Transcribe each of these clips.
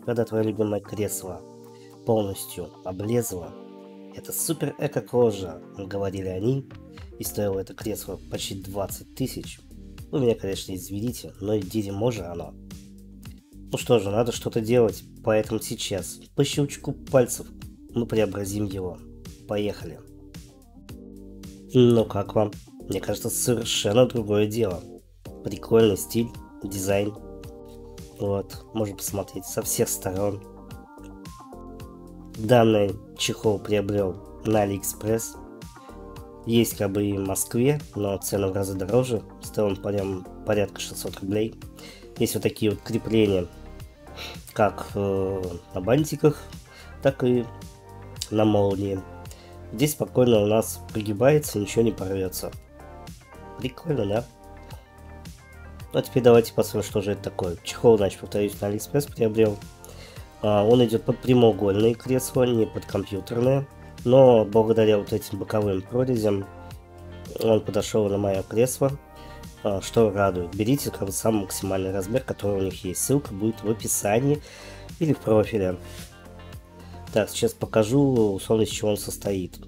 когда твое любимое кресло полностью облезло. Это супер эко-кожа, говорили они, и стоило это кресло почти 20 тысяч. Вы меня, конечно, извините, но и дерьмо же оно. Ну что же, надо что-то делать, поэтому сейчас, по щелчку пальцев, мы преобразим его. Поехали. Ну как вам? Мне кажется, совершенно другое дело. Прикольный стиль, дизайн. Вот, можно посмотреть со всех сторон. Данный чехол приобрел на AliExpress. Есть как бы и в Москве, но цены в разы дороже. Стоил он прям порядка 600 рублей. Есть вот такие вот крепления, как на бантиках, так и на молнии. Здесь спокойно у нас пригибается, ничего не порвется. Прикольно, да? Ну а теперь давайте посмотрим, что же это такое. Чехол, значит, повторюсь, на AliExpress приобрел. Он идет под прямоугольные кресла, не под компьютерные. Но благодаря вот этим боковым прорезям он подошел на мое кресло, что радует. Берите как бы самый максимальный размер, который у них есть. Ссылка будет в описании или в профиле. Так, сейчас покажу, условно, из чего он состоит.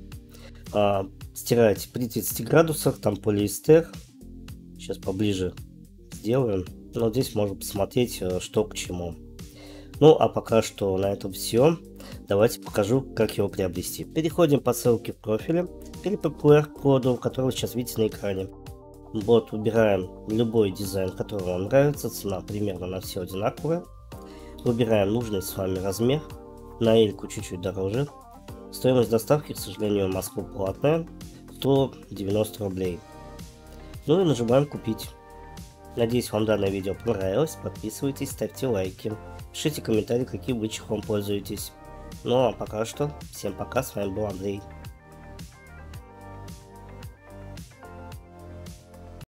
Стирать при 30 градусах, там полиэстер. Сейчас поближе сделаем. Но здесь можно посмотреть, что к чему. Ну, а пока что на этом все. Давайте покажу, как его приобрести. Переходим по ссылке в профиле или по QR-коду, который вы сейчас видите на экране. Вот, выбираем любой дизайн, который вам нравится. Цена примерно на все одинаковая. Выбираем нужный с вами размер. На Эльку чуть-чуть дороже. Стоимость доставки, к сожалению, в Москву платная. 190 рублей. Ну и нажимаем купить. Надеюсь, вам данное видео понравилось. Подписывайтесь, ставьте лайки. Пишите комментарии, каким вы чехлом пользуетесь. Ну а пока что, всем пока, с вами был Андрей.